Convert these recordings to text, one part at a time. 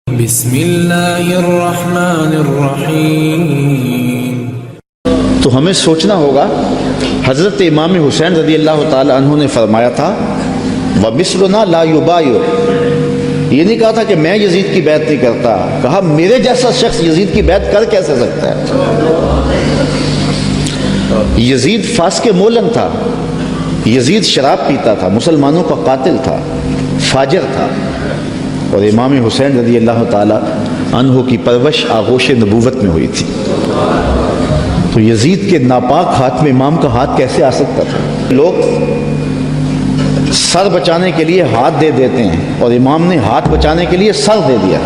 بسم اللہ الرحمن الرحیم۔ تو ہمیں سوچنا ہوگا، حضرت امام حسین رضی اللہ تعالی عنہ نے فرمایا تھا وَمِثْلُنَا لَا يُبَايِعُ، یہ نہیں کہا تھا کہ میں یزید کی بیعت نہیں کرتا، کہا میرے جیسا شخص یزید کی بیعت کر کیسے سکتا ہے۔ یزید فاسق مولن تھا، یزید شراب پیتا تھا، مسلمانوں کا قاتل تھا، فاجر تھا، اور امام حسین رضی اللہ تعالی عنہ کی پرورش آغوش نبوت میں ہوئی تھی۔ تو یزید کے ناپاک ہاتھ میں امام کا ہاتھ کیسے آ سکتا تھا؟ لوگ سر بچانے کے لیے ہاتھ دے دیتے ہیں، اور امام نے ہاتھ بچانے کے لیے سر دے دیا۔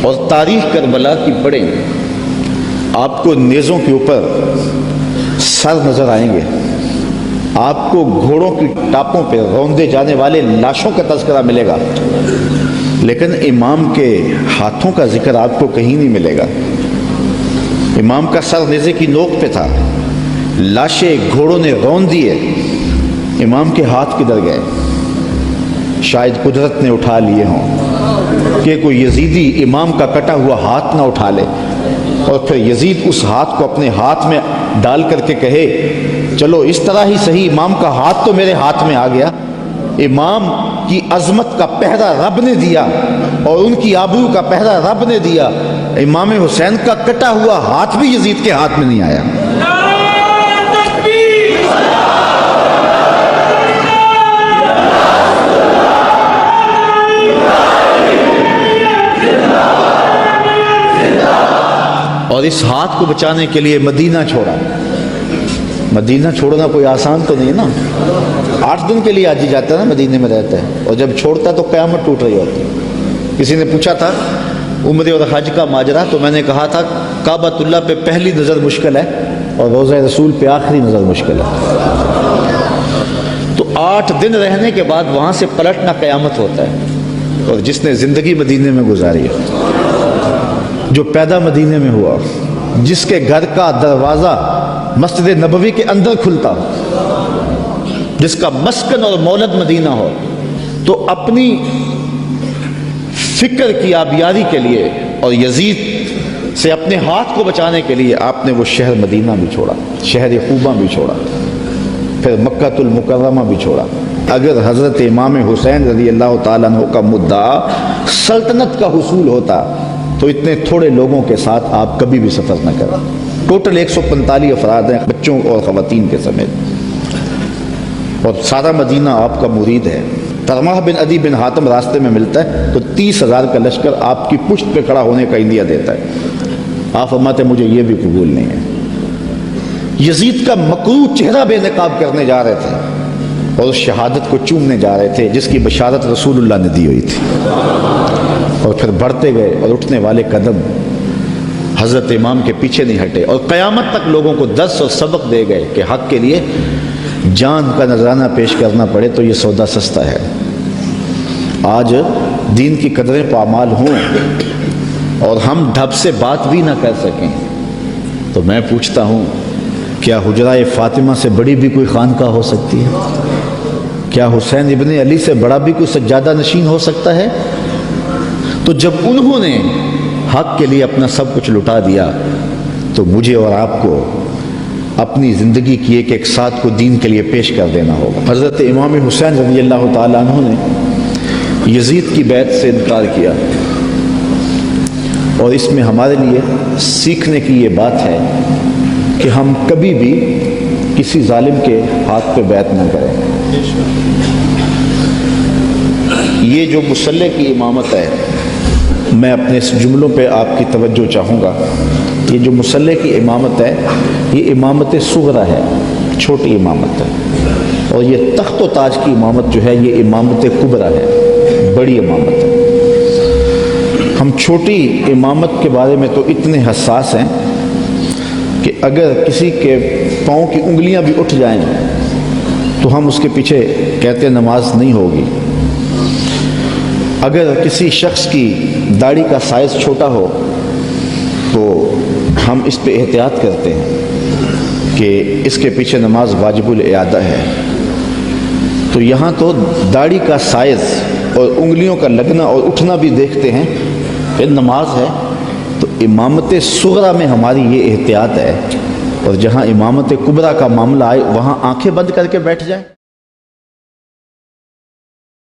اور تاریخ کربلا کی پڑھیں، آپ کو نیزوں کے اوپر سر نظر آئیں گے، آپ کو گھوڑوں کی ٹاپوں پہ روندے جانے والے لاشوں کا تذکرہ ملے گا، لیکن امام کے ہاتھوں کا ذکر آپ کو کہیں نہیں ملے گا۔ امام کا سر نیزے کی نوک پہ تھا، لاشیں گھوڑوں نے رون دیے، امام کے ہاتھ کدھر گئے؟ شاید قدرت نے اٹھا لیے ہوں کہ کوئی یزیدی امام کا کٹا ہوا ہاتھ نہ اٹھا لے، اور پھر یزید اس ہاتھ کو اپنے ہاتھ میں ڈال کر کے کہے چلو اس طرح ہی صحیح، امام کا ہاتھ تو میرے ہاتھ میں آ گیا۔ امام کی عظمت کا پہرا رب نے دیا، اور ان کی آبرو کا پہرا رب نے دیا۔ امام حسین کا کٹا ہوا ہاتھ بھی یزید کے ہاتھ میں نہیں آیا۔ اور اس ہاتھ کو بچانے کے لیے مدینہ چھوڑا۔ مدینہ چھوڑنا کوئی آسان تو نہیں ہے نا، 8 دن کے لیے آج ہی جاتا ہے نا، مدینے میں رہتا ہے، اور جب چھوڑتا ہے تو قیامت ٹوٹ رہی ہوتی ہے۔ کسی نے پوچھا تھا عمرے اور حج کا ماجرا، تو میں نے کہا تھا کعبۃ اللہ پہ پہلی نظر مشکل ہے، اور روضہ رسول پہ آخری نظر مشکل ہے۔ تو 8 دن رہنے کے بعد وہاں سے پلٹنا قیامت ہوتا ہے۔ اور جس نے زندگی مدینے میں گزاری ہے، جو پیدا مدینے میں ہوا، جس کے گھر کا دروازہ مسجد نبوی کے اندر کھلتا ہو، جس کا مسکن اور مولد مدینہ ہو، تو اپنی فکر کی آبیاری کے لیے اور یزید سے اپنے ہاتھ کو بچانے کے لیے آپ نے وہ شہر مدینہ بھی چھوڑا، شہر خوبہ بھی چھوڑا، پھر مکہ المکرمہ بھی چھوڑا۔ اگر حضرت امام حسین رضی اللہ تعالیٰ عنہ کا مدعا سلطنت کا حصول ہوتا تو اتنے تھوڑے لوگوں کے ساتھ آپ کبھی بھی سفر نہ کریں۔ ٹوٹل 145 افراد ہیں، بچوں اور خواتین کے سمیت، اور سارا مدینہ آپ کا مرید ہے۔ ترماح بن عدی بن حاتم راستے میں ملتا ہے تو 30,000 کا لشکر آپ کی پشت پہ کھڑا ہونے کا اندیا دیتا ہے۔ آپ فرماتے مجھے یہ بھی قبول نہیں ہے۔ یزید کا مکروہ چہرہ بے نقاب کرنے جا رہے تھے، اور اس شہادت کو چومنے جا رہے تھے جس کی بشارت رسول اللہ نے دی ہوئی تھی، اور پھر بڑھتے گئے، اور اٹھنے والے قدم حضرت امام کے پیچھے نہیں ہٹے، اور قیامت تک لوگوں کو درس اور سبق دے گئے کہ حق کے لیے جان کا نذرانہ پیش کرنا پڑے تو یہ سودا سستا ہے۔ آج دین کی قدریں پامال ہوں اور ہم ڈھب سے بات بھی نہ کر سکیں، تو میں پوچھتا ہوں کیا حجرہ فاطمہ سے بڑی بھی کوئی خانقاہ ہو سکتی ہے؟ کیا حسین ابن علی سے بڑا بھی کوئی سجادہ نشین ہو سکتا ہے؟ تو جب انہوں نے حق کے لیے اپنا سب کچھ لٹا دیا، تو مجھے اور آپ کو اپنی زندگی کی ایک ساتھ کو دین کے لیے پیش کر دینا ہوگا۔ حضرت امام حسین رضی اللہ تعالیٰ عنہ نے یزید کی بیعت سے انکار کیا، اور اس میں ہمارے لیے سیکھنے کی یہ بات ہے کہ ہم کبھی بھی کسی ظالم کے ہاتھ پہ بیعت نہ کریں۔ یہ جو مصلی کی امامت ہے، میں اپنے اس جملوں پہ آپ کی توجہ چاہوں گا۔ یہ جو مصلی کی امامت ہے، یہ امامت صغرا ہے، چھوٹی امامت ہے، اور یہ تخت و تاج کی امامت جو ہے یہ امامت کبریٰ ہے، بڑی امامت ہے۔ ہم چھوٹی امامت کے بارے میں تو اتنے حساس ہیں کہ اگر کسی کے پاؤں کی انگلیاں بھی اٹھ جائیں تو ہم اس کے پیچھے کہتے نماز نہیں ہوگی۔ اگر کسی شخص کی داڑھی کا سائز چھوٹا ہو تو ہم اس پہ احتیاط کرتے ہیں کہ اس کے پیچھے نماز واجب الاعادہ ہے۔ تو یہاں تو داڑھی کا سائز اور انگلیوں کا لگنا اور اٹھنا بھی دیکھتے ہیں، پھر نماز ہے۔ تو امامت صغرا میں ہماری یہ احتیاط ہے، اور جہاں امامت کبریٰ کا معاملہ آئے وہاں آنکھیں بند کر کے بیٹھ جائیں۔